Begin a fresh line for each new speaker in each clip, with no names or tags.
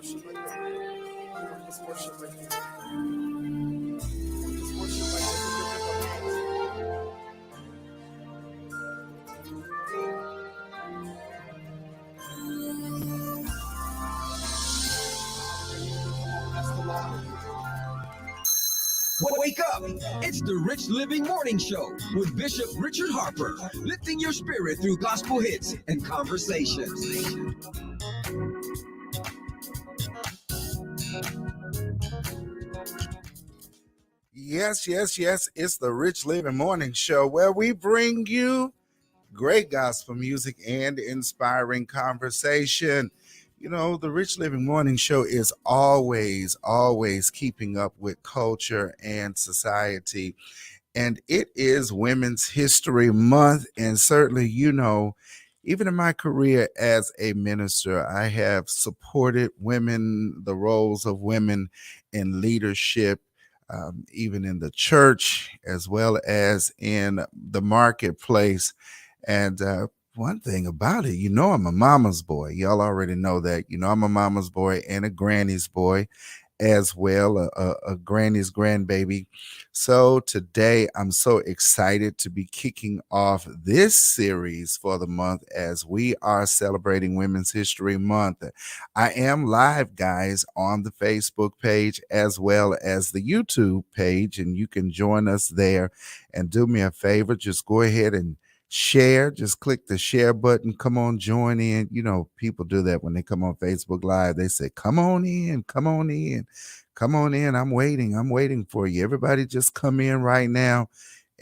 worship like that. Just worship like that. Just worship like that. That's the Lord.
Wake up! It's the Rich Living Morning Show with Bishop Richard Harper, lifting your spirit through gospel hits and conversations.
Yes. It's the Rich Living Morning Show where we bring you great gospel music and inspiring conversation. You know, the Rich Living Morning Show is always keeping up with culture and society. And it is Women's History Month. And certainly, even in my career as a minister, I have supported women, the roles of women in leadership, even in the church, as well as in the marketplace. And one thing about it, I'm a mama's boy. Y'all already know that. I'm a mama's boy and a granny's boy as well, a granny's grandbaby. So today I'm so excited to be kicking off this series for the month as we are celebrating Women's History Month. I am live, guys, on the Facebook page as well as the YouTube page, and you can join us there. And do me a favor, just go ahead and share. Just click the share button. Come on, join in. People do that when they come on Facebook Live. They say, come on in, come on in, come on in. I'm waiting for you. Everybody just come in right now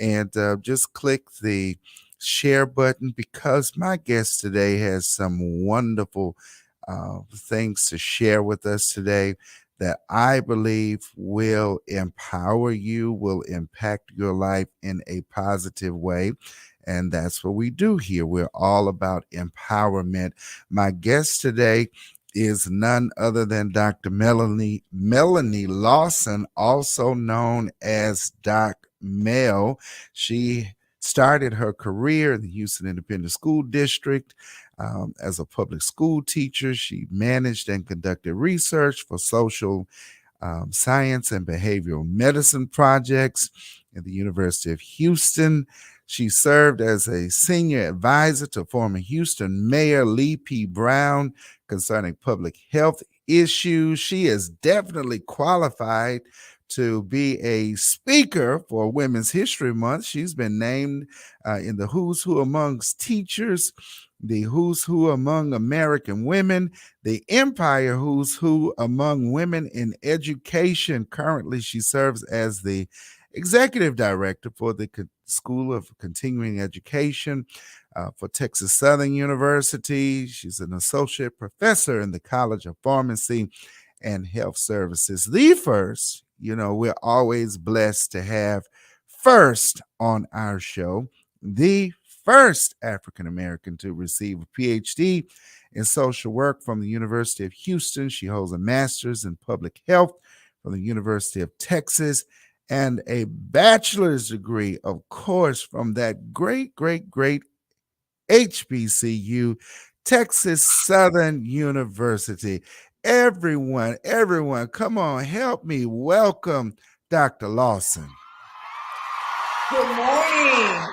and just click the share button, because my guest today has some wonderful things to share with us today that I believe will empower you, will impact your life in a positive way. And that's what we do here. We're all about empowerment. My guest today is none other than Dr. Melanie Lawson, also known as Doc Mel. She started her career in the Houston Independent School District as a public school teacher. She managed and conducted research for social science and behavioral medicine projects at the University of Houston. She served as a senior advisor to former Houston Mayor Lee P. Brown concerning public health issues. She is definitely qualified to be a speaker for Women's History Month. She's been named in the Who's Who Amongst Teachers, the Who's Who Among American Women, the Empire Who's Who Among Women in Education. Currently, she serves as the Executive Director for the School of Continuing Education for Texas Southern University. She's an Associate Professor in the College of Pharmacy and Health Services. The first, we're always blessed to have first on our show, the first African-American to receive a PhD in social work from the University of Houston. She holds a master's in public health from the University of Texas and a bachelor's degree, of course, from that great HBCU, Texas Southern University. Everyone, come on, help me welcome Dr. Lawson.
Good morning.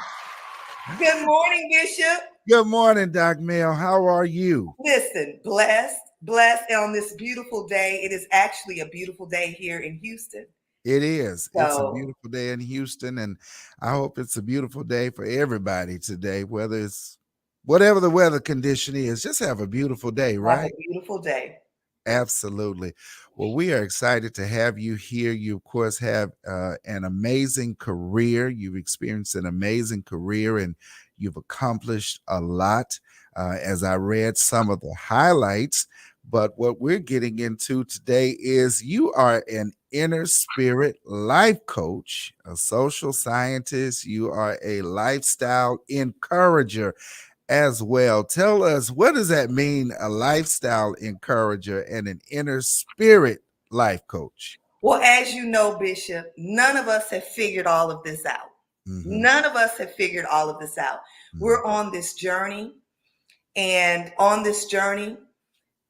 Good morning, Bishop.
Good morning, Doc Mel. How are you?
Listen, blessed on this beautiful day. It is actually a beautiful day here in Houston.
It is. It's a beautiful day in Houston, and I hope it's a beautiful day for everybody today, whatever the weather condition is. Just have a beautiful day, right?
Have a beautiful day.
Absolutely. Well, we are excited to have you here. You, of course, have an amazing career. You've experienced an amazing career, and you've accomplished a lot, as I read some of the highlights. But what we're getting into today is you are an inner spirit life coach, a social scientist. You are a lifestyle encourager as well. Tell us, what does that mean, a lifestyle encourager and an inner spirit life coach?
Well, as you know, Bishop, none of us have figured all of this out. Mm-hmm. None of us have figured all of this out. Mm-hmm. We're on this journey, and on this journey,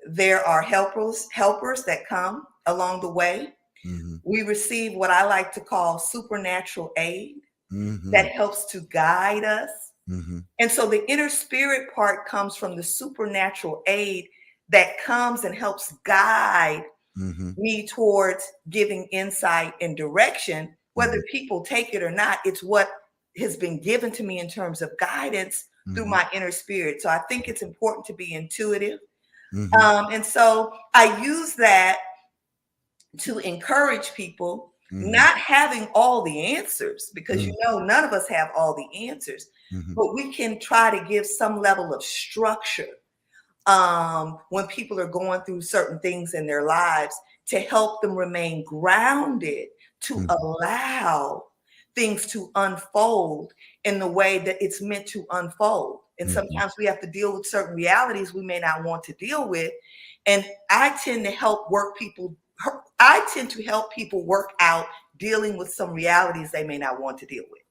There are helpers that come along the way.
Mm-hmm.
We receive what I like to call supernatural aid
Mm-hmm.
that helps to guide us.
Mm-hmm.
And so the inner spirit part comes from the supernatural aid that comes and helps guide
Mm-hmm.
me towards giving insight and direction. Whether
Mm-hmm.
people take it or not, it's what has been given to me in terms of guidance through
Mm-hmm.
my inner spirit. So I think it's important to be intuitive.
Mm-hmm.
And so I use that to encourage people,
Mm-hmm.
not having all the answers, because
Mm-hmm.
none of us have all the answers,
Mm-hmm.
but we can try to give some level of structure when people are going through certain things in their lives to help them remain grounded, to
Mm-hmm.
allow things to unfold in the way that it's meant to unfold. And
Mm-hmm.
sometimes we have to deal with certain realities we may not want to deal with. And I tend to help people work out dealing with some realities they may not want to deal with.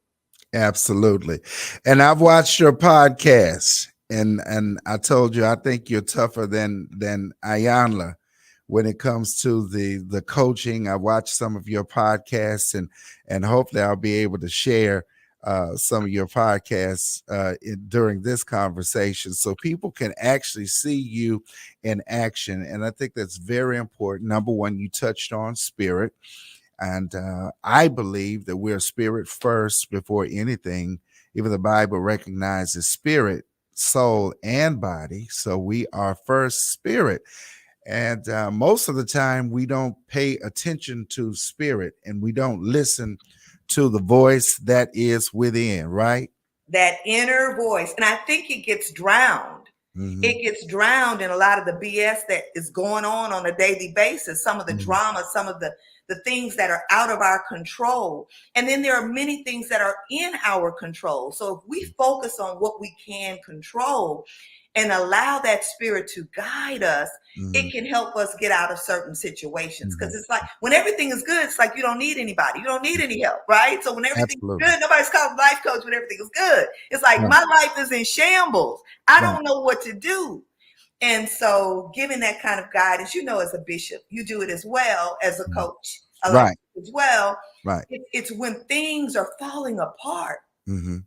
Absolutely. And I've watched your podcast, and I told you I think you're tougher than Ayanla when it comes to the coaching. I watched some of your podcasts, and hopefully I'll be able to share some of your podcasts during this conversation so people can actually see you in action. And I think that's very important. Number one, you touched on spirit. And I believe that we're spirit first before anything. Even the Bible recognizes spirit, soul, and body. So we are first spirit. And most of the time, we don't pay attention to spirit and we don't listen to the voice that is within, right?
That inner voice. And I think it gets drowned.
Mm-hmm.
It gets drowned in a lot of the BS that is going on a daily basis, some of the
Mm-hmm.
drama, some of the things that are out of our control. And then there are many things that are in our control. So if we focus on what we can control and allow that spirit to guide us,
Mm-hmm.
it can help us get out of certain situations.
Mm-hmm.
Because it's like when everything is good, it's like you don't need anybody. You don't need any help, right? So when everything's
Absolutely.
good, nobody's calling life coach when everything is good. It's like
Right.
my life is in shambles. I
Right.
don't know what to do. And so giving that kind of guidance, as a bishop, you do it as well as a coach. I like
Right.
it as well.
Right.
It's when things are falling apart.
Mm-hmm.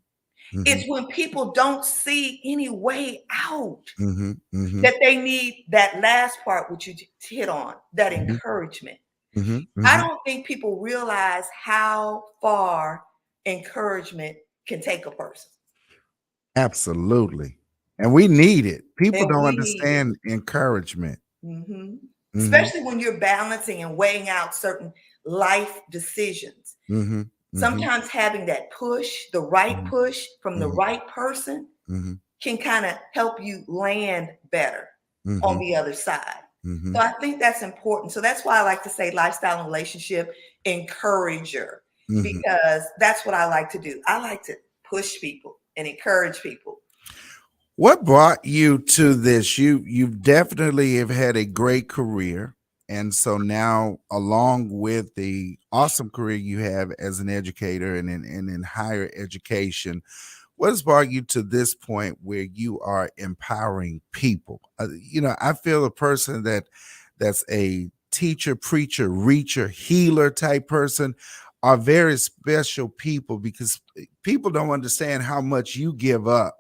Mm-hmm.
It's when people don't see any way out
Mm-hmm. Mm-hmm.
that they need that last part, which you hit on, that
Mm-hmm.
encouragement.
Mm-hmm.
I
Mm-hmm.
don't think people realize how far encouragement can take a person.
Absolutely. And we need it. People
And
don't
we need it.
understand encouragement.
Mm-hmm.
Mm-hmm.
Especially when you're balancing and weighing out certain life decisions.
Mm-hmm. Mm-hmm.
Sometimes having that push, the right
Mm-hmm.
push from the
Mm-hmm.
right person
Mm-hmm.
can kind of help you land better
Mm-hmm.
on the other side.
Mm-hmm.
So I think that's important. So that's why I like to say lifestyle and relationship encourager,
Mm-hmm.
because that's what I like to do. I like to push people and encourage people.
What brought you to this? You definitely have had a great career. And so now, along with the awesome career you have as an educator and in higher education, what has brought you to this point where you are empowering people? I feel a person that's a teacher, preacher, reacher, healer type person are very special people because people don't understand how much you give up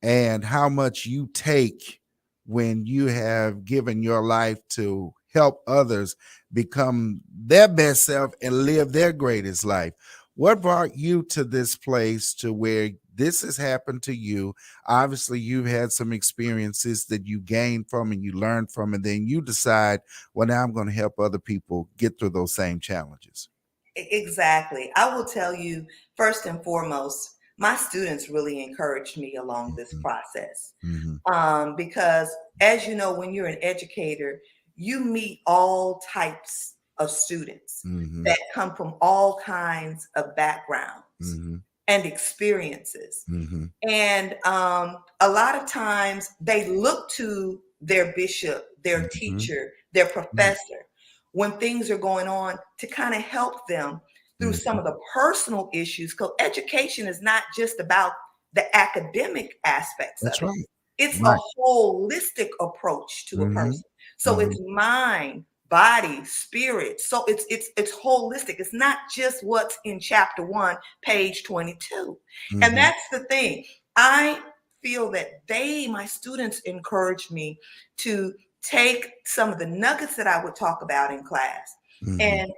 and how much you take when you have given your life to help others become their best self and live their greatest life. What brought you to this place to where this has happened to you? Obviously, you've had some experiences that you gained from and you learned from, and then you decide, well, now I'm going to help other people get through those same challenges.
Exactly. I will tell you, first and foremost, my students really encouraged me along this process.
Mm-hmm.
Because as you know, when you're an educator, you meet all types of students
Mm-hmm.
that come from all kinds of backgrounds
Mm-hmm.
and experiences.
Mm-hmm.
And a lot of times they look to their bishop, their
Mm-hmm.
teacher, their professor when things are going on to kind of help them through some of the personal issues. Because education is not just about the academic aspects
That's
of it.
right.
It's a
Right.
holistic approach to a
Mm-hmm.
person. So it's mind, body, spirit. So it's holistic. It's not just what's in chapter 1, page 22. And
Mm-hmm.
that's the thing. I feel that my students encouraged me to take some of the nuggets that I would talk about in class
Mm-hmm.
and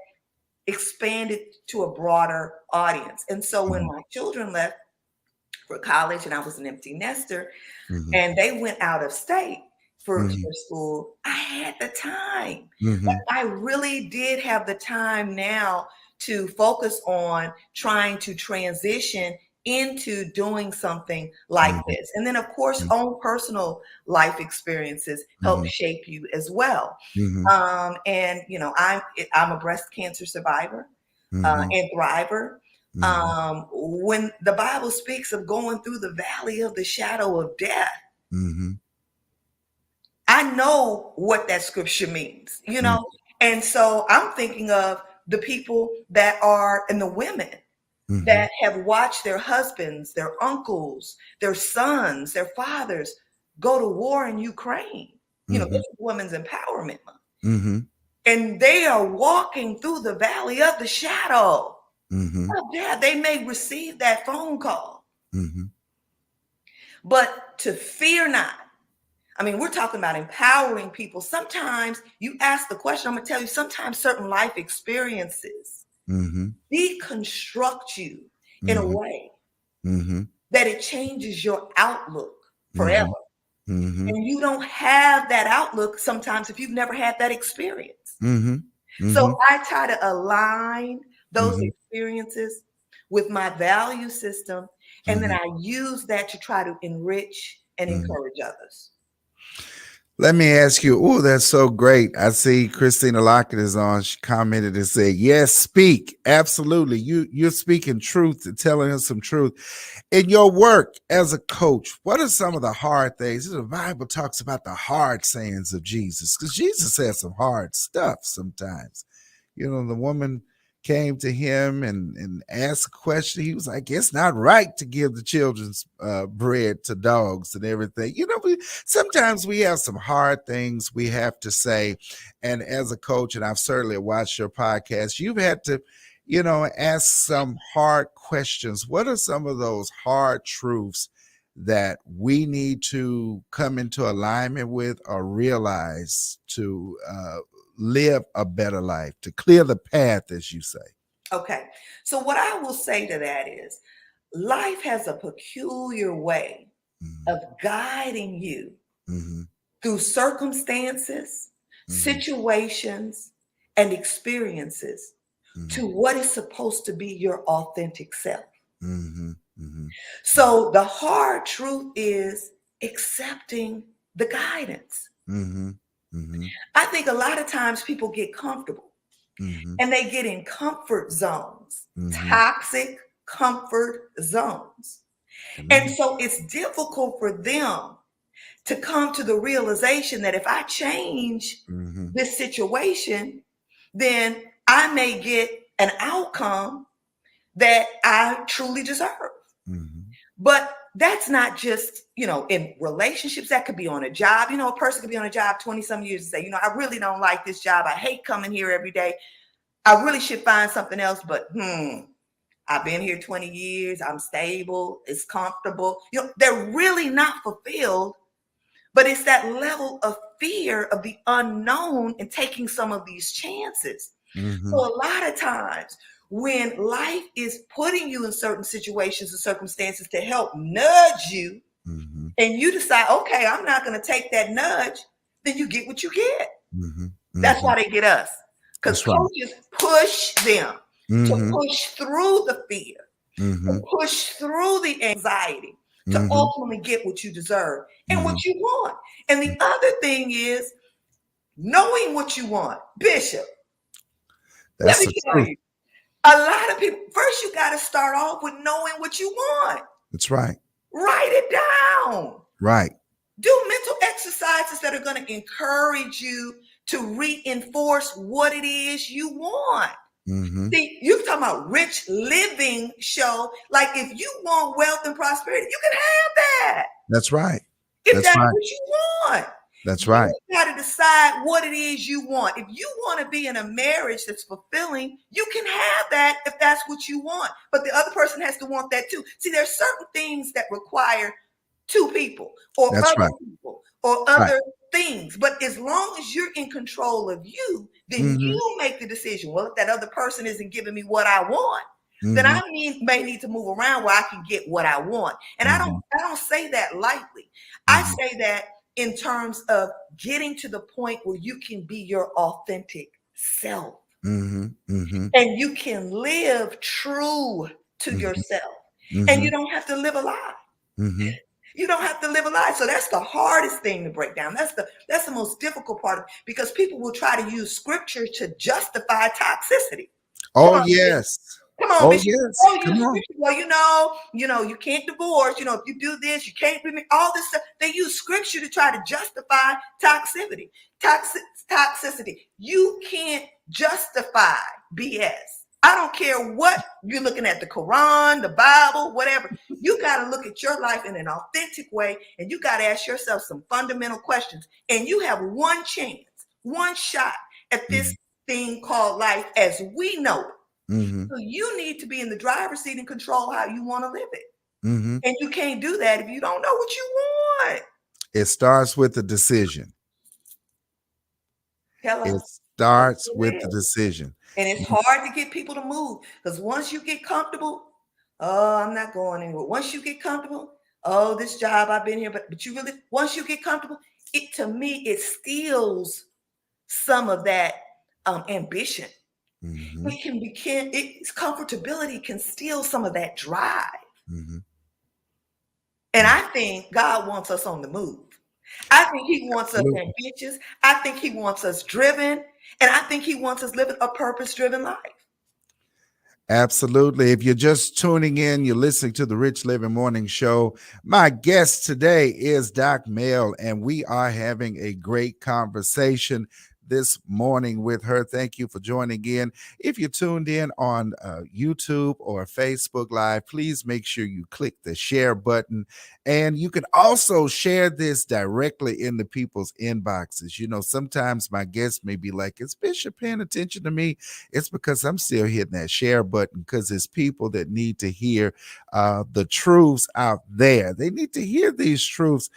expand it to a broader audience. And so when
Mm-hmm.
my children left for college and I was an empty nester
Mm-hmm.
and they went out of state for
Mm-hmm.
school, I had the time.
Mm-hmm.
Like I really did have the time now to focus on trying to transition into doing something like
Mm-hmm.
this. And then, of course, own personal life experiences help
Mm-hmm.
shape you as well.
Mm-hmm.
And I'm a breast cancer survivor
Mm-hmm.
and thriver.
Mm-hmm.
When the Bible speaks of going through the valley of the shadow of death,
Mm-hmm.
I know what that scripture means, And so I'm thinking of the people that are, and the women
Mm-hmm.
that have watched their husbands, their uncles, their sons, their fathers go to war in Ukraine.
Mm-hmm.
This is Women's Empowerment Month.
Mm-hmm.
And they are walking through the valley of the shadow.
Mm-hmm.
Oh, yeah, they may receive that phone call,
Mm-hmm.
but to fear not. I mean, we're talking about empowering people. Sometimes you ask the question, I'm going to tell you, sometimes certain life experiences
Mm-hmm.
deconstruct you in a
Mm-hmm.
way
Mm-hmm.
that it changes your outlook forever.
Mm-hmm. Mm-hmm.
And you don't have that outlook sometimes if you've never had that experience.
Mm-hmm.
So
Mm-hmm.
I try to align those
Mm-hmm.
experiences with my value system. And then
Mm-hmm.
I use that to try to enrich and
Mm-hmm.
encourage others.
Let me ask you. Oh, that's so great. I see Christina Lockett is on. She commented and said, yes, speak. Absolutely. You're speaking truth and telling us some truth. In your work as a coach, what are some of the hard things? The Bible talks about the hard sayings of Jesus, because Jesus said some hard stuff sometimes. The woman came to him and asked a question. He was like, it's not right to give the children's bread to dogs and everything. Sometimes we have some hard things we have to say. And as a coach, and I've certainly watched your podcast, you've had to, ask some hard questions. What are some of those hard truths that we need to come into alignment with or realize to live a better life, to clear the path, as you say?
Okay. So what I will say to that is life has a peculiar way
Mm-hmm.
of guiding you
Mm-hmm.
through circumstances,
Mm-hmm.
situations, and experiences
Mm-hmm.
to what is supposed to be your authentic self.
Mm-hmm. Mm-hmm.
So the hard truth is accepting the guidance.
Mm-hmm. Mm-hmm.
I think a lot of times people get comfortable
Mm-hmm.
and they get in comfort zones,
Mm-hmm.
toxic comfort zones. And so it's difficult for them to come to the realization that if I change
Mm-hmm.
this situation, then I may get an outcome that I truly deserve.
Mm-hmm.
But that's not just, in relationships, that could be on a job. A person could be on a job 20 some years and say, I really don't like this job. I hate coming here every day. I really should find something else, but I've been here 20 years. I'm stable. It's comfortable. They're really not fulfilled, but it's that level of fear of the unknown and taking some of these chances.
Mm-hmm.
So a lot of times when life is putting you in certain situations and circumstances to help nudge you,
Mm-hmm.
and you decide, okay, I'm not going to take that nudge, then you get what you get.
Mm-hmm.
That's why they get us. Because coaches push them to push through the fear, to push through the anxiety, to ultimately get what you deserve and what you want. And the other thing is knowing what you want. Bishop, let me tell you, a lot of people, first you got to start off with knowing what you want.
That's right.
Write it down.
Right.
Do mental exercises that are going to encourage you to reinforce what it is you want.
Mm-hmm.
See, you're talking about rich living show. Like if you want wealth and prosperity, you can have that.
That's right.
if
That's
that's
right.
what you want.
That's
You
right.
got to decide what it is you want. If you want to be in a marriage that's fulfilling, you can have that if that's what you want. But the other person has to want that too. See, there's certain things that require two people or
That's
other
right.
people or
Right.
other things. But as long as you're in control of you, then
Mm-hmm.
you make the decision. Well, if that other person isn't giving me what I want, then
Mm-hmm.
may need to move around where I can get what I want. And
Mm-hmm.
I don't say that lightly. I
Mm-hmm.
say that in terms of getting to the point where you can be your authentic self
Mm-hmm. Mm-hmm.
and you can live true to yourself. And
Mm-hmm.
you don't have to live a lie.
Mm-hmm.
You don't have to live a lie. So that's the hardest thing to break down. That's the most difficult part because people will try to use scripture to justify toxicity. Come
Oh
on, Bishop.
yes.
Come on,
Oh
Bishop.
yes.
Oh,
Come
use
on.
scripture. Well, you can't divorce. If you do this, you can't be all this stuff. They use scripture to try to justify toxicity. Toxicity. You can't justify BS. I don't care what you're looking at, the Quran, the Bible, whatever. You got to look at your life in an authentic way, and you got to ask yourself some fundamental questions. And you have one chance, one shot at this thing called life as we know it.
Mm-hmm.
So you need to be in the driver's seat and control how you want to live it.
Mm-hmm.
And you can't do that if you don't know what you want.
It starts with the decision.
Hello.
It starts
It
with the
is.
decision.
And it's hard to get people to move because once you get comfortable, oh, I'm not going anywhere. Once you get comfortable, oh, this job, I've been here, but you really, once you get comfortable, to me, it steals some of that ambition.
Mm-hmm.
Its comfortability can steal some of that drive.
Mm-hmm.
And I think God wants us on the move. I think he wants us
Absolutely.
ambitious. I think he wants us driven. And I think he wants us living a purpose-driven life.
Absolutely. If you're just tuning in, you're listening to the Rich Living Morning Show. My guest today is Doc Mel, and we are having a great conversation this morning with her. Thank you for joining in. If you're tuned in on YouTube or Facebook Live, please make sure you click the share button. And you can also share this directly in the people's inboxes. Sometimes my guests may be like, is Bishop paying attention to me? It's because I'm still hitting that share button because it's people that need to hear the truths out there. They need to hear these truths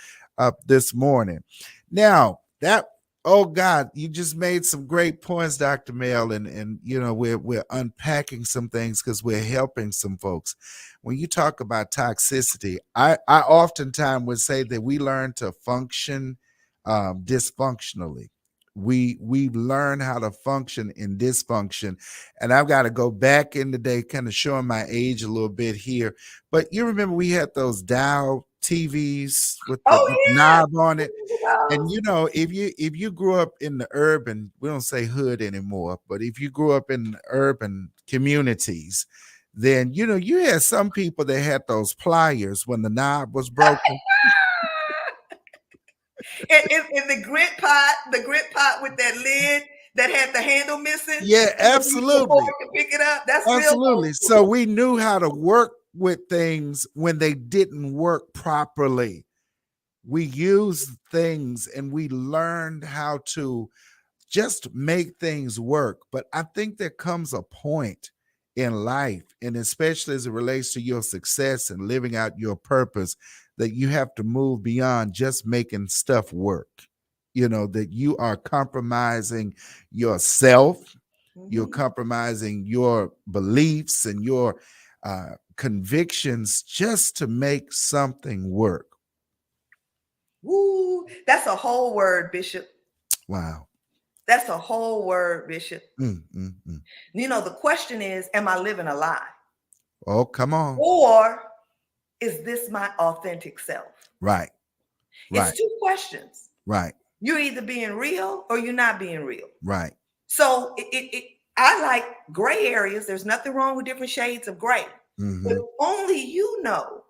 this morning. Now, oh God, you just made some great points, Dr. Mel, and we're unpacking some things because we're helping some folks. When you talk about toxicity, I oftentimes would say that we learn to function dysfunctionally. We learn how to function in dysfunction, and I've got to go back in the day, kind of showing my age a little bit here. But you remember we had those dial TVs with the
Oh, yeah.
knob on it. And if you grew up in the urban, we don't say hood anymore, but if you grew up in urban communities, then you had some people that had those pliers when the knob was broken.
And the grit pot with that lid that had the handle missing.
Yeah,
And you use the
absolutely.
fork to pick it up. That's real old
Absolutely. So
school.
we knew how to work with things when they didn't work properly. We used things and we learned how to just make things work. But I think there comes a point in life, and especially as it relates to your success and living out your purpose, that you have to move beyond just making stuff work. That you are compromising yourself, you're compromising your beliefs and your convictions just to make something work.
Woo, that's a whole word, Bishop.
Wow.
That's a whole word, Bishop.
Mm.
The question is, am I living a lie?
Oh, come on.
Or is this my authentic self?
Right.
It's two questions.
Right.
You're either being real or you're not being real.
Right.
So I like gray areas. There's nothing wrong with different shades of gray. But only you know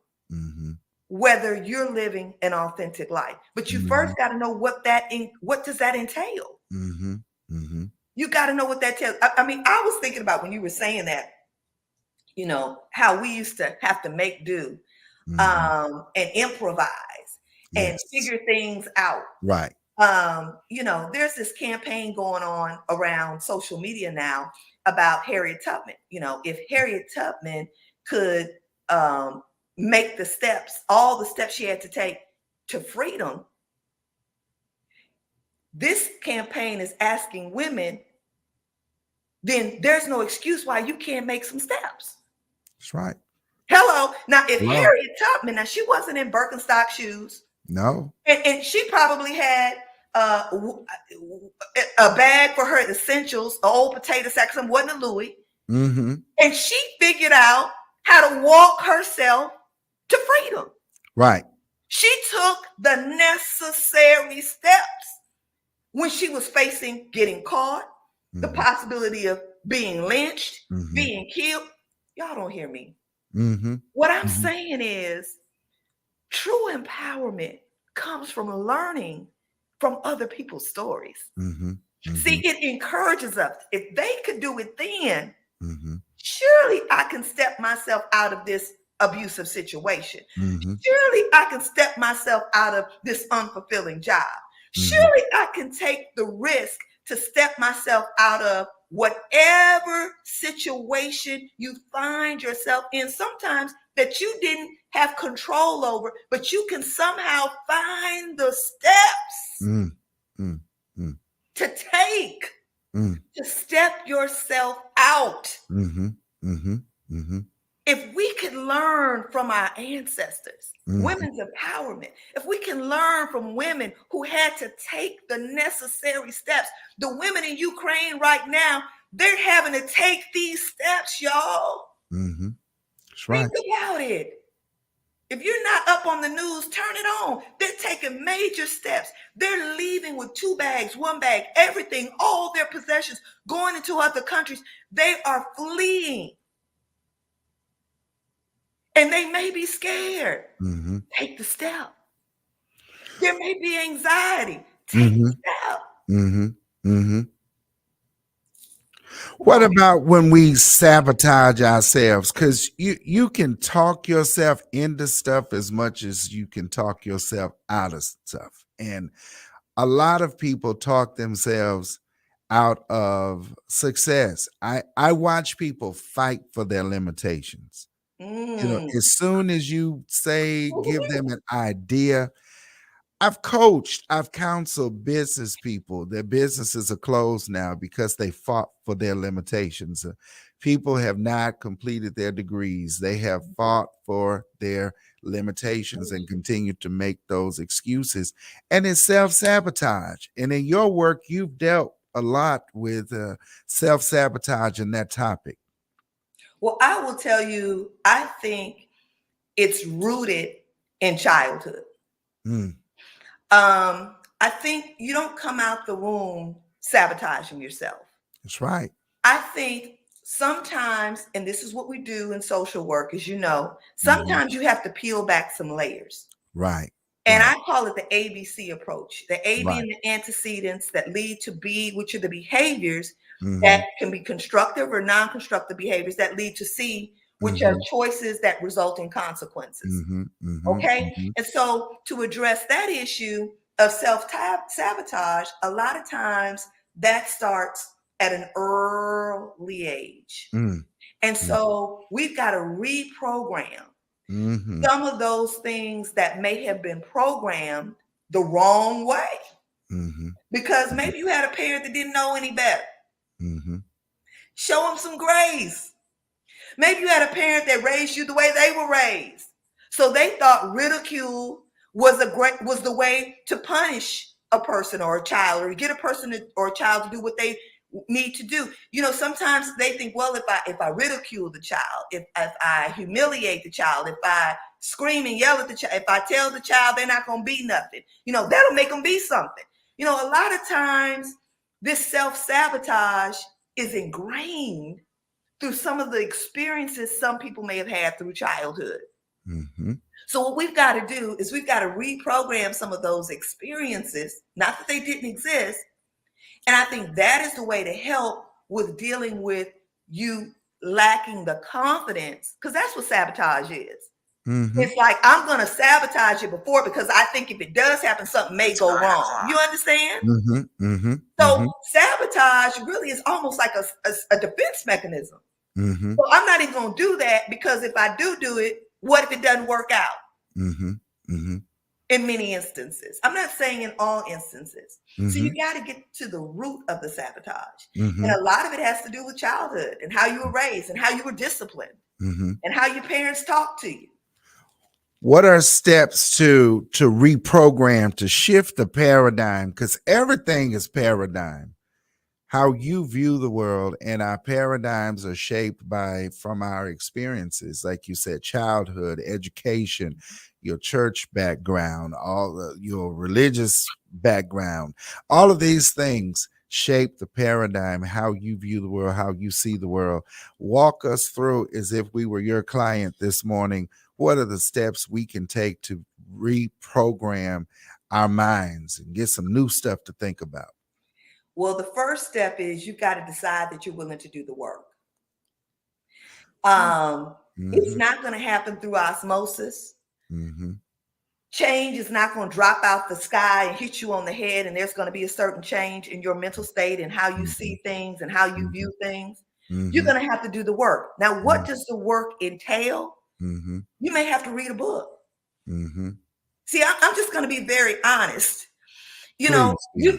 whether you're living an authentic life. But you first got to know what does that entail? You got to know what that tells. I mean, I was thinking about when you were saying that, how we used to have to make do and improvise. and
Yes.
figure things out.
Right.
There's this campaign going on around social media now about Harriet Tubman. If Harriet Tubman could make the steps, all the steps she had to take to freedom, this campaign is asking women, then there's no excuse why you can't make some steps.
That's right.
Hello. Now, if
Hello.
Harriet Tubman, now she wasn't in Birkenstock shoes,
No.
and she probably had a bag for her essentials, an old potato sack, some wasn't a Louis,
Mm-hmm.
and she figured out how to walk herself to freedom.
Right.
She took the necessary steps when she was facing getting caught, the possibility of being lynched, being killed. Y'all don't hear me. What I'm saying is true empowerment comes from learning from other people's stories. See, it encourages us. If they could do it then, surely I can step myself out of this abusive situation. Surely I can step myself out of this unfulfilling job. Surely I can take the risk to step myself out of whatever situation you find yourself in, sometimes that you didn't have control over, but you can somehow find the steps to take to step yourself out. If we could learn from our ancestors, women's empowerment, if we can learn from women who had to take the necessary steps, the women in Ukraine right now, they're having to take these steps, y'all.
That's right.
Think about it. If you're not up on the news, turn it on. They're taking major steps. They're leaving with 2 bags, 1 bag, everything, all their possessions, going into other countries. They are fleeing. And they may be scared. Take the step. There may be anxiety. Take the step.
What about when we sabotage ourselves? Because you can talk yourself into stuff as much as you can talk yourself out of stuff. And a lot of people talk themselves out of success. I watch people fight for their limitations. As soon as you say, give them an idea. I've coached, I've counseled business people. Their businesses are closed now because they fought for their limitations. People have not completed their degrees. They have fought for their limitations and continue to make those excuses. And it's self-sabotage. And in your work, you've dealt a lot with self-sabotage in that topic.
Well, I will tell you, I think it's rooted in childhood. I think you don't come out the womb sabotaging yourself.
That's right.
I think sometimes, and this is what we do in social work, as you know, sometimes you have to peel back some layers.
Right.
And I call it the ABC approach. The A being the antecedents that lead to B, which are the behaviors that can be constructive or non-constructive behaviors that lead to C, which are choices that result in consequences. Okay? And so to address that issue of self-sabotage, a lot of times that starts at an early age. And so we've got to reprogram some of those things that may have been programmed the wrong way. Because maybe you had a parent that didn't know any better. Show them some grace. Maybe you had a parent that raised you the way they were raised. So they thought ridicule was the way to punish a person or a child, or get a person or a child to do what they need to do. Sometimes they think, well, if I ridicule the child, if I humiliate the child, if I scream and yell at the child, if I tell the child they're not going to be nothing, that'll make them be something. A lot of times this self-sabotage is ingrained through some of the experiences some people may have had through childhood. So what we've got to do is we've got to reprogram some of those experiences, not that they didn't exist. And I think that is the way to help with dealing with you lacking the confidence, because that's what sabotage is.
Mm-hmm.
It's like, I'm going to sabotage it before, because I think if it does happen, something may go wrong. You understand?
Mm-hmm. Mm-hmm.
So sabotage really is almost like a defense mechanism.
Mm-hmm.
So I'm not even going to do that, because if I do it, what if it doesn't work out?
Mm-hmm. Mm-hmm.
In many instances. I'm not saying in all instances. So
Mm-hmm.
you got to get to the root of the sabotage.
Mm-hmm.
And a lot of it has to do with childhood and how you were raised and how you were disciplined
Mm-hmm.
and how your parents talked to you.
What are steps to reprogram, to shift the paradigm? Because everything is paradigm. How you view the world, and our paradigms are shaped from our experiences, like you said, childhood, education, your church background, your religious background. All of these things shape the paradigm, how you view the world, how you see the world. Walk us through, as if we were your client this morning. What are the steps we can take to reprogram our minds and get some new stuff to think about?
Well, the first step is you've got to decide that you're willing to do the work. It's not going to happen through osmosis.
Mm-hmm.
Change is not going to drop out the sky and hit you on the head, and there's going to be a certain change in your mental state and how you see things and how you view things. You're going to have to do the work. Now, what does the work entail?
Mm-hmm.
You may have to read a book.
Mm-hmm.
See, I'm just going to be very honest. You
Please,
know,
yeah.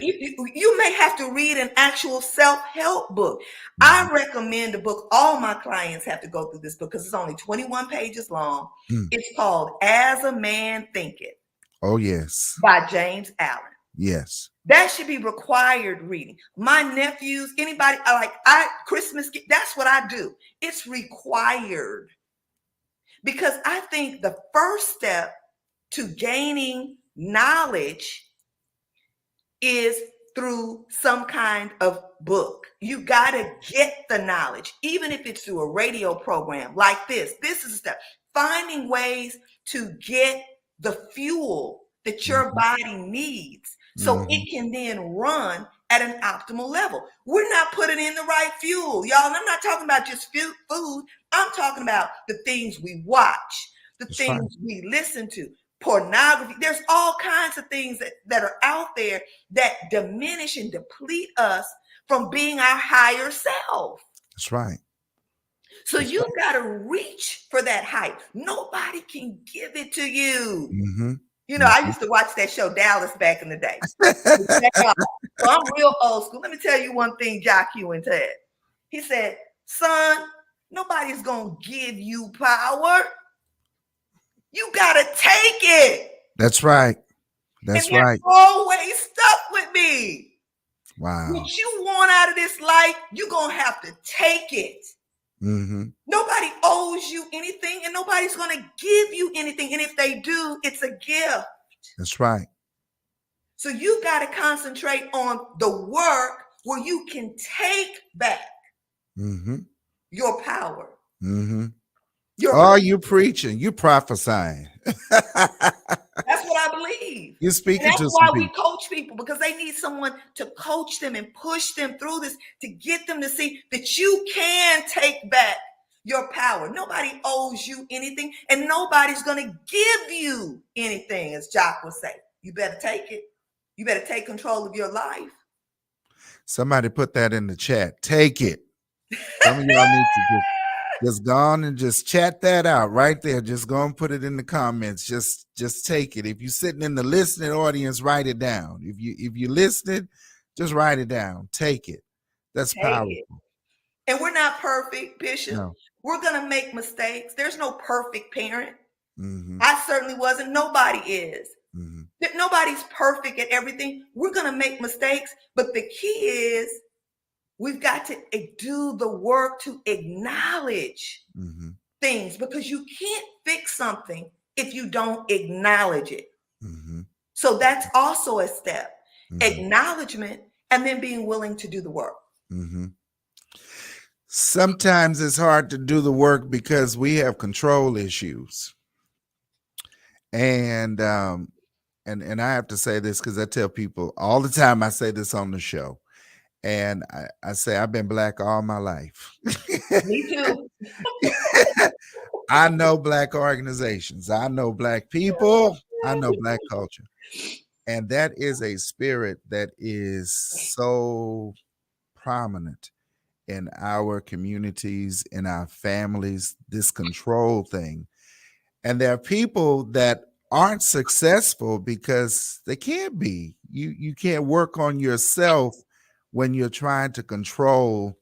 you may have to read an actual self-help book. I recommend a book. All my clients have to go through this book because it's only 21 pages long. It's called As a Man Thinketh.
Oh, yes.
By James Allen.
Yes.
That should be required reading. My nephews, anybody, Christmas, that's what I do. It's required. Because I think the first step to gaining knowledge is through some kind of book. You got to get the knowledge, even if it's through a radio program like this. This is a step. Finding ways to get the fuel that your body needs so it can then run at an optimal level. We're not putting in the right fuel, y'all. And I'm not talking about just food. I'm talking about the things we watch, the things we listen to. Pornography. There's all kinds of things that are out there that diminish and deplete us from being our higher self.
That's right.
So you got to reach for that height. Nobody can give it to you. You know, I used to watch that show Dallas back in the day. So I'm real old school. Let me tell you one thing Jock Hewen said. He said, son, nobody's going to give you power. You got to take it.
That's right. That's
and
right.
Always stuck with me.
Wow.
What you want out of this life, you're going to have to take it. Nobody owes you anything, and nobody's going to give you anything. And if they do, it's a gift.
That's right.
So you got to concentrate on the work where you can take back your power.
You preaching, you prophesying.
That's what I believe.
You're speaking
and
to
that's
some
why we
people.
coach people, because they need someone to coach them and push them through this to get them to see that you can take back your power. Nobody owes you anything, and nobody's going to give you anything, as Jock would say. You better take it. You better take control of your life.
Somebody put that in the chat. Take it. Some of y'all need to just go on and just chat that out right there. Just go and put it in the comments. Just take it. If you're sitting in the listening audience, write it down. If you're listening, just write it down. Take it. That's powerful.
And we're not perfect, Bishop.
No.
We're going to make mistakes. There's no perfect parent. I certainly wasn't. Nobody is. Nobody's perfect at everything. We're going to make mistakes. But the key is we've got to do the work to acknowledge things, because you can't fix something if you don't acknowledge it. So that's also a step. Acknowledgement, and then being willing to do the work.
Sometimes it's hard to do the work because we have control issues. And I have to say this because I tell people all the time, I say this on the show. And I say, I've been Black all my life.
Me too.
I know black organizations. I know black people. I know black culture. And that is a spirit that is so prominent in our communities, in our families, this control thing. And there are people that aren't successful because they can't be. You can't work on yourself when you're trying to control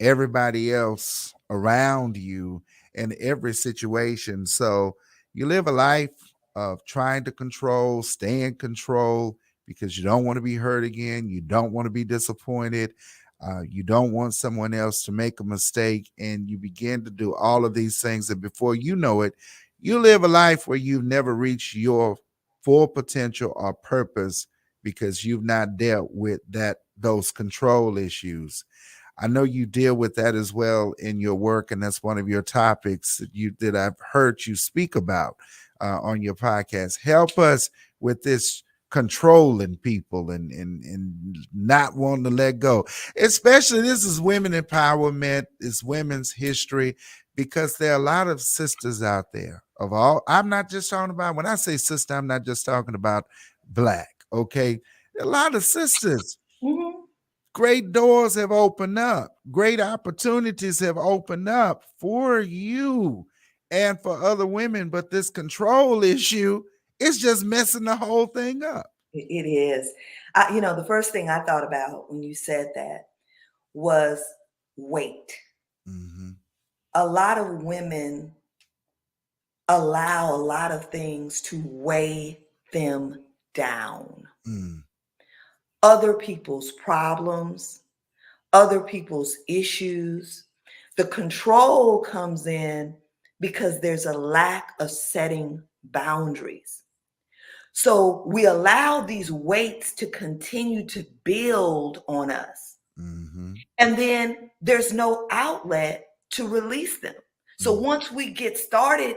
everybody else around you in every situation. So you live a life of trying to control, stay in control because you don't want to be hurt again. You don't want to be disappointed. You don't want someone else to make a mistake. And you begin to do all of these things. And before you know it, you live a life where you've never reached your full potential or purpose because you've not dealt with those control issues. I know you deal with that as well in your work, and that's one of your topics that I've heard you speak about on your podcast. Help us with this controlling people and not wanting to let go. Especially this is women empowerment, it's women's history, because there are a lot of sisters out there of all. I'm not just talking about, when I say sister, I'm not just talking about black. Okay, a lot of sisters.
Mhm.
Great doors have opened up. Great opportunities have opened up for you and for other women. But this control issue is just messing the whole thing up.
It is. The first thing I thought about when you said that was weight.
Mm-hmm.
A lot of women allow a lot of things to weigh them down.
Mm,
Other people's problems, other people's issues. The control comes in because there's a lack of setting boundaries. So we allow these weights to continue to build on us.
mm-hmm.
And then there's no outlet to release them. So
Mm,
once we get started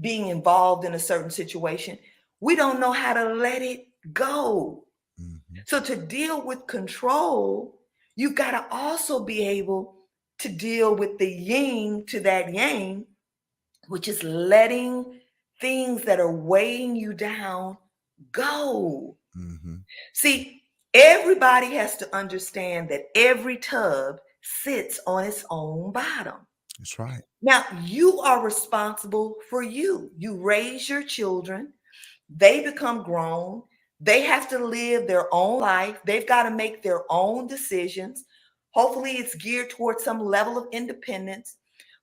being involved in a certain situation, we don't know how to let it go.
mm-hmm.
So to deal with control, you've got to also be able to deal with the yin to that yang, which is letting things that are weighing you down go.
Mm-hmm.
See, everybody has to understand that every tub sits on its own bottom.
That's right.
Now, you are responsible for you. You raise your children, they become grown, they have to live their own life, they've got to make their own decisions. Hopefully, it's geared towards some level of independence.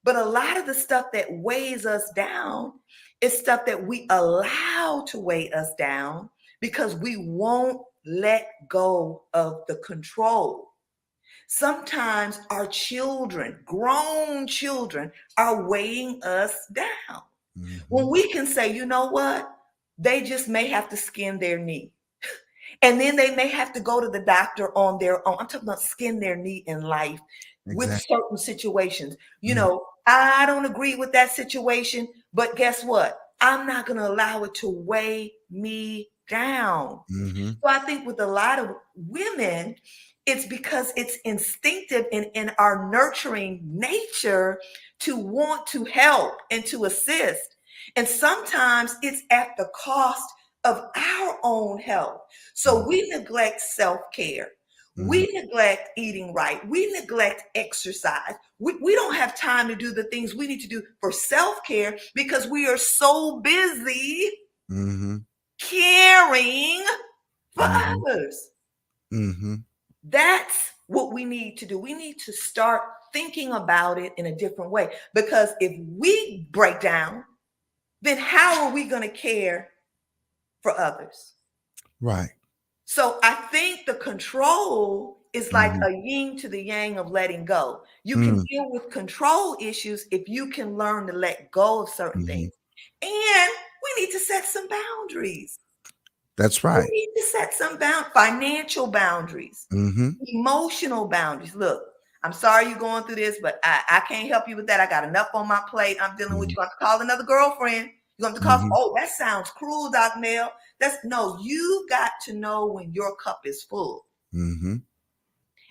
But a lot of the stuff that weighs us down is stuff that we allow to weigh us down because we won't let go of the control. Sometimes our children, grown children, are weighing us down.
Mm-hmm.
When we can say, you know what? They just may have to skin their knee. And then they may have to go to the doctor on their own. I'm talking about skin their knee in life with
Exactly.
certain situations.
Mm,
I don't agree with that situation, but guess what? I'm not going to allow it to weigh me down.
mm-hmm.
So I think with a lot of women, it's because it's instinctive in our nurturing nature to want to help and to assist. And sometimes it's at the cost of our own health. So we neglect self-care.
Mm-hmm.
We neglect eating right. We neglect exercise. We don't have time to do the things we need to do for self-care because we are so busy
Mm-hmm.
caring for
Mm-hmm.
others.
Mm-hmm.
That's what we need to do. We need to start thinking about it in a different way because if we break down, then how are we going to care for others?
Right.
So I think the control is like
Mm-hmm.
a yin to the yang of letting go. You can
Mm-hmm.
deal with control issues if you can learn to let go of certain
Mm-hmm.
things. And we need to set some boundaries.
That's
We
right.
need to set some financial boundaries,
Mm-hmm.
emotional boundaries. Look, I'm sorry you're going through this, but I can't help you with that. I got enough on my plate. I'm dealing with you. You have to call another girlfriend. You have to call.
Mm-hmm.
Oh, that sounds cruel, Doc Mel. No, you got to know when your cup is full.
Mm-hmm.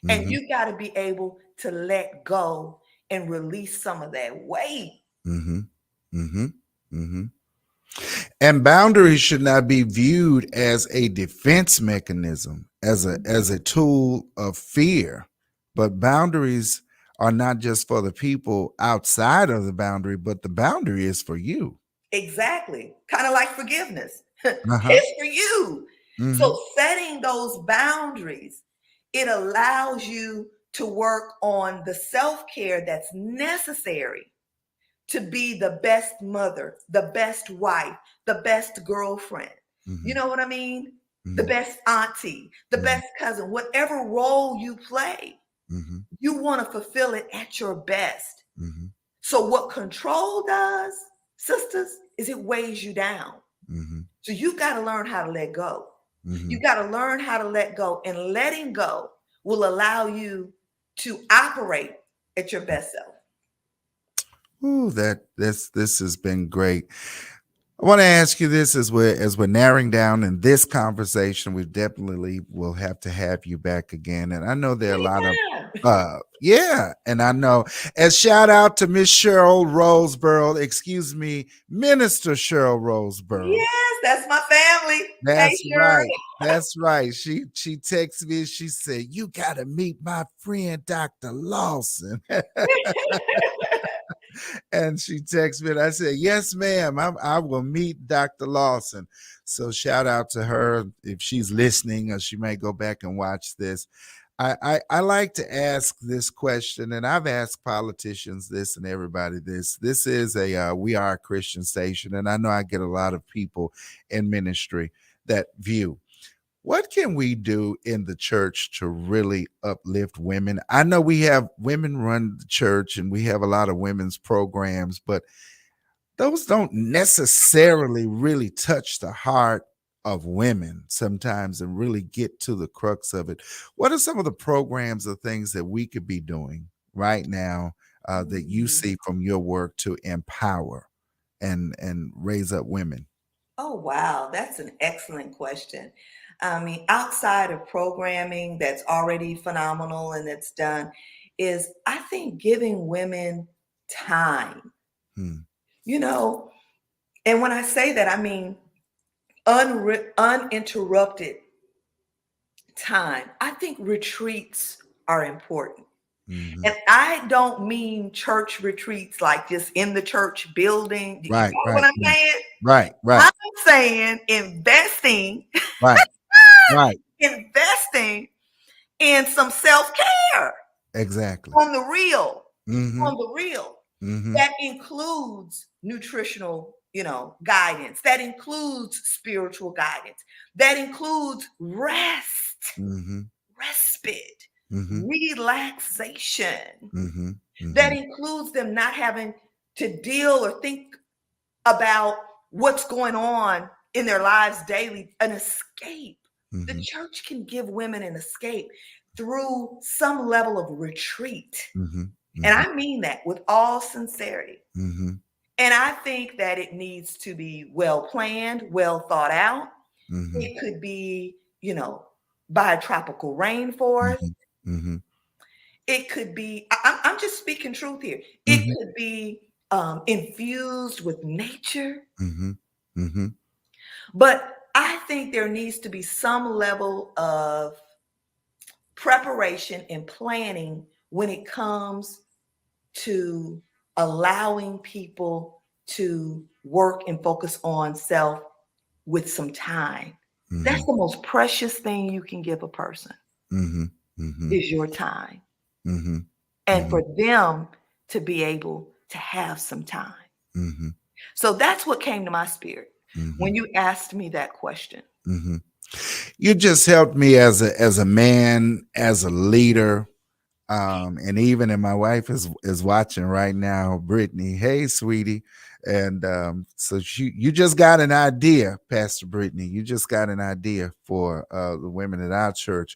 And
Mm-hmm.
you got to be able to let go and release some of that weight.
Mm-hmm. Mm-hmm. Mm-hmm. And boundaries should not be viewed as a defense mechanism, as a tool of fear. But boundaries are not just for the people outside of the boundary, but the boundary is for you.
Exactly. Kind of like forgiveness.
Uh-huh.
It's for you.
Mm-hmm.
So setting those boundaries, it allows you to work on the self-care that's necessary to be the best mother, the best wife, the best girlfriend. You
Mm-hmm.
know what I mean? The
Mm-hmm.
best auntie, the best cousin, whatever role you play,
Mm-hmm.
you want to fulfill it at your best.
Mm-hmm.
So, what control does, sisters, is it weighs you down.
Mm-hmm.
So, you got to learn how to let go.
Mm-hmm.
You got to learn how to let go, and letting go will allow you to operate at your best self.
Ooh, this has been great. I want to ask you this as we're narrowing down in this conversation. We definitely will have to have you back again. And I know there are a lot of
Anytime.
yeah, and I know as shout out to Miss Cheryl Roseborough, excuse me, Minister Cheryl Roseborough.
Yes, that's my family. Hey,
That's
Shirley.
right. That's right. She texted me and she said, "You gotta meet my friend Dr. Lawson." And she texted me and I said, "Yes, ma'am. I will meet Dr. Lawson." So shout out to her if she's listening, or she may go back and watch this. I like to ask this question, and I've asked politicians this and everybody this. This is a we are a Christian station, and I know I get a lot of people in ministry that view. What can we do in the church to really uplift women? I know we have women run the church and we have a lot of women's programs, but those don't necessarily really touch the heart of women sometimes and really get to the crux of it. What are some of the programs or things that we could be doing right now that you
Mm.
see from your work to empower and raise up women?
Oh, wow. That's an excellent question. I mean, outside of programming that's already phenomenal and that's done, is I think giving women time,
Hmm.
you know, and when I say that, I mean uninterrupted time. I think retreats are important.
Hmm.
And I don't mean church retreats like just in the church building. You
Right,
know what
right,
I'm
right,
saying?
right, right,
I'm saying investing,
right, right.
investing in some self-care
Exactly.
on the real,
Hmm.
on the real.
Hmm.
That includes nutritional, guidance. That includes spiritual guidance. That includes rest,
Hmm.
respite,
Hmm.
relaxation.
Hmm.
That
Hmm.
includes them not having to deal or think about what's going on in their lives daily, an escape. The
Hmm.
church can give women an escape through some level of retreat.
Hmm.
And
Hmm.
I mean that with all sincerity.
Hmm.
And I think that it needs to be well planned, well thought out.
Hmm.
It could be, by a tropical rainforest.
Hmm. Hmm.
It could be, I'm just speaking truth here. It
Hmm.
could be infused with nature.
Hmm. Hmm.
But I think there needs to be some level of preparation and planning when it comes to allowing people to work and focus on self with some time. That's
Hmm.
the most precious thing you can give a person
Hmm. Hmm.
is your time.
Hmm.
And
Hmm.
for them to be able to have some time.
Hmm.
So that's what came to my spirit
Hmm.
when you asked me that question.
Hmm. You just helped me as a man, as a leader. And even and my wife is watching right now, Brittany. Hey, sweetie. And so you just got an idea, Pastor Brittany. You just got an idea for the women at our church.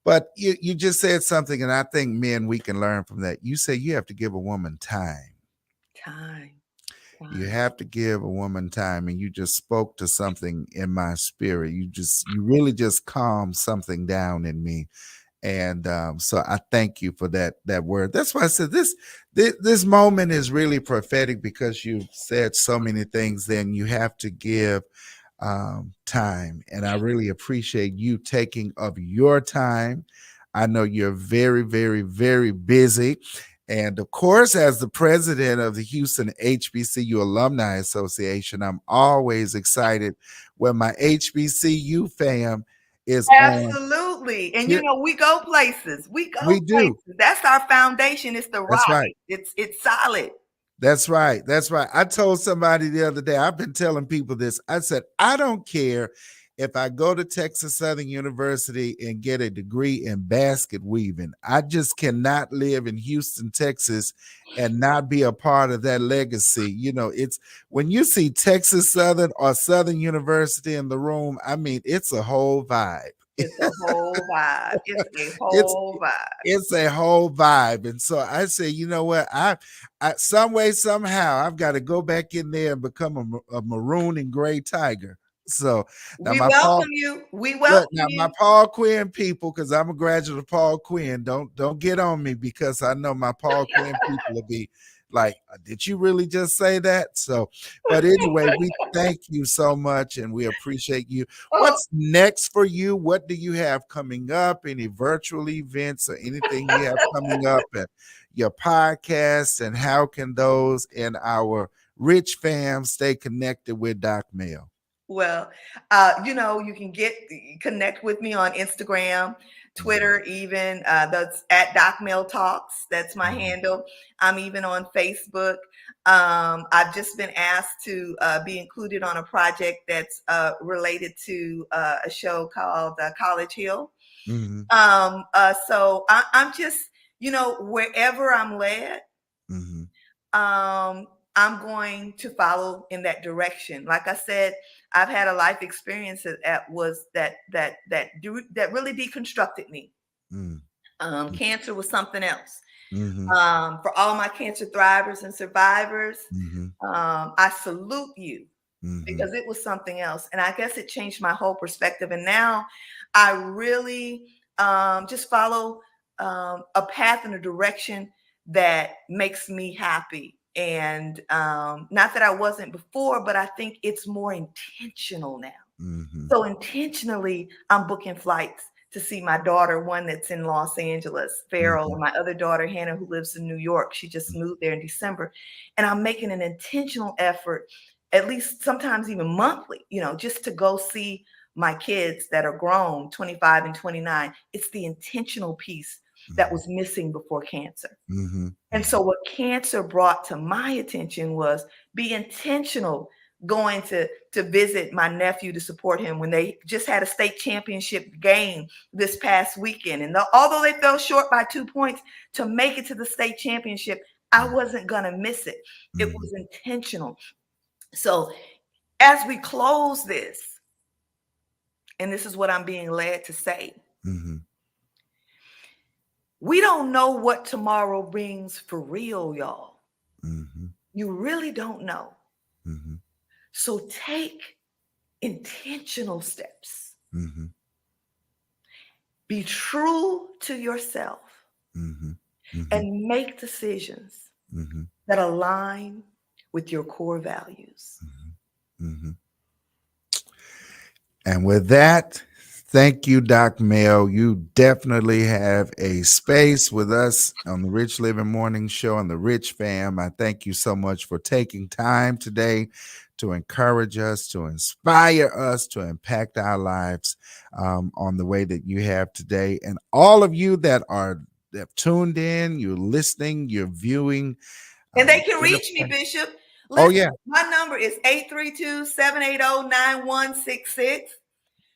But you just said something, and I think men we can learn from that. You say you have to give a woman time.
Time,
You
time.
have to give a woman time, and you just spoke to something in my spirit. You really just calmed something down in me, And so I thank you for that word. That's why I said this moment is really prophetic, because you've said so many things. Then you have to give time, and I really appreciate you taking of your time. I know you're very, very, very busy. And of course, as the president of the Houston HBCU Alumni Association, I'm always excited when my HBCU fam is on.
Absolutely. And
Here,
we go places. We go
we do.
places. That's our foundation. It's the
That's
rock.
right.
It's solid.
That's right. That's right. I told somebody the other day, I've been telling people this. I said, I don't care if I go to Texas Southern University and get a degree in basket weaving. I just cannot live in Houston, Texas and not be a part of that legacy. It's when you see Texas Southern or Southern University in the room, I mean, it's a whole vibe.
It's a whole vibe. It's a
It's
whole vibe.
it's a whole vibe. And so I say, you know what? I some way, somehow, I've got to go back in there and become a maroon and gray tiger. So now
We
my Paul,
welcome you. We
look,
welcome
now my
you.
Paul Quinn people, because I'm a graduate of Paul Quinn. Don't get on me, because I know my Paul Quinn people will be like, did you really just say that? So, but anyway, we thank you so much and we appreciate you.
Oh,
What's next for you? What do you have coming up? Any virtual events or anything you have coming up, and your podcast, and how can those in our rich fam stay connected with Doc Mel?
well, you can connect with me on Instagram, Twitter, even that's at Doc Mel Talks. That's my handle. I'm even on Facebook. I've just been asked to be included on a project that's related to a show called College Hill.
Mm-hmm.
So I'm just, wherever I'm led,
Mm-hmm.
I'm going to follow in that direction. Like I said, I've had a life experience that was that really deconstructed me.
Mm-hmm.
Cancer was something else.
Mm-hmm.
For all my cancer thrivers and survivors,
Mm-hmm.
I salute you,
Mm-hmm.
because it was something else. And I guess it changed my whole perspective. And now I really just follow a path and a direction that makes me happy. And not that I wasn't before, but I think it's more intentional now.
Mm-hmm.
So intentionally, I'm booking flights to see my daughter, one that's in Los Angeles, Farrell, and my other daughter, Hannah, who lives in New York. She just moved there in December. And I'm making an intentional effort, at least sometimes even monthly, just to go see my kids that are grown, 25 and 29. It's the intentional piece that was missing before cancer.
Mm-hmm.
And so what cancer brought to my attention was be intentional going to visit my nephew to support him when they just had a state championship game this past weekend. And although they fell short by 2 points to make it to the state championship, I wasn't going to miss it. It was intentional. So as we close this, and this is what I'm being led to say, we don't know what tomorrow brings for real, y'all. You really don't know. So take intentional steps. Be true to yourself and make decisions that align with your core values.
And with that, thank you, Doc Mel. You definitely have a space with us on the Rich Living Morning Show and the Rich Fam. I thank you so much for taking time today to encourage us, to inspire us, to impact our lives on the way that you have today. And all of you that have tuned in, you're listening, you're viewing.
And they can reach me, Bishop. Listen, my number is 832-780-9166.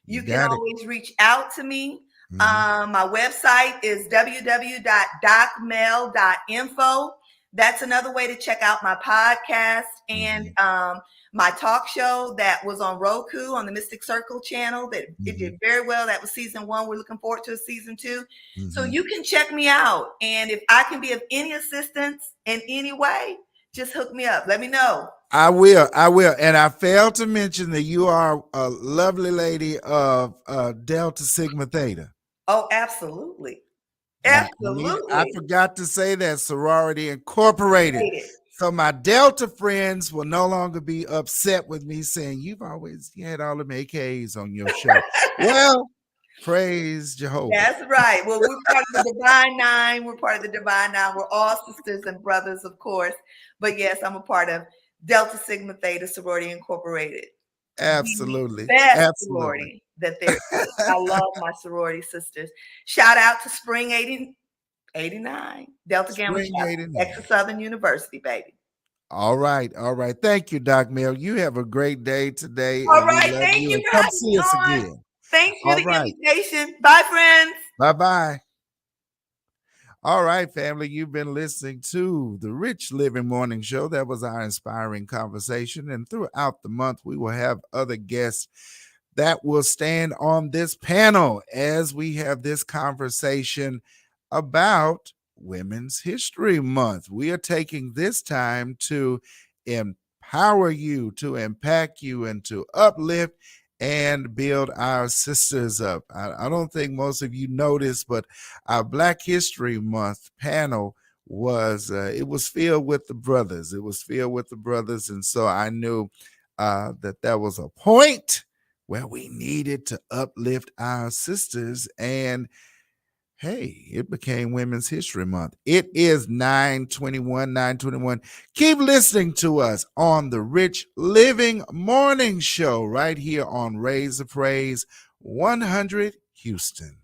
You can always reach out to me. My website is www.docmel.info. That's another way to check out my podcast and my talk show that was on Roku on the Mystic Circle channel. That it did very well. That was season 1. We're looking forward to season 2. So you can check me out. And if I can be of any assistance in any way, just hook me up. Let me know.
I will. And I failed to mention that you are a lovely lady of Delta Sigma Theta.
Oh, absolutely.
I
Absolutely.
forgot to say that Sorority Incorporated.
Hate it.
So my Delta friends will no longer be upset with me saying you had all them AKs on your show. Well, praise Jehovah.
That's right. Well, we're part of the Divine Nine. We're part of the Divine Nine. We're all sisters and brothers, of course. But yes, I'm a part of Delta Sigma Theta Sorority Incorporated.
Absolutely.
The best
Absolutely.
sorority that there is. I love my sorority sisters. Shout out to Spring 89, Delta Gamma
Spring
Chapter,
89.
Texas Southern University, baby.
All right. All right. Thank you, Doc Mill. You have a great day today.
All
And we
right.
love
Thank
you.
you
And
for
come
having
see
me
us
on.
again.
Thanks for
All
the
right.
invitation. Bye, friends.
Bye-bye. All right, family, you've been listening to the Rich Living Morning Show. That was our inspiring conversation. And throughout the month, we will have other guests that will stand on this panel as we have this conversation about Women's History Month. We are taking this time to empower you, to impact you, and to uplift and build our sisters up. I don't think most of you noticed, but our Black History Month panel was it was filled with the brothers. It was filled with the brothers, and so I knew that was a point where we needed to uplift our sisters. And hey, it became Women's History Month. It is 9/21. Keep listening to us on the Rich Living Morning Show right here on Raise the Praise 100 Houston.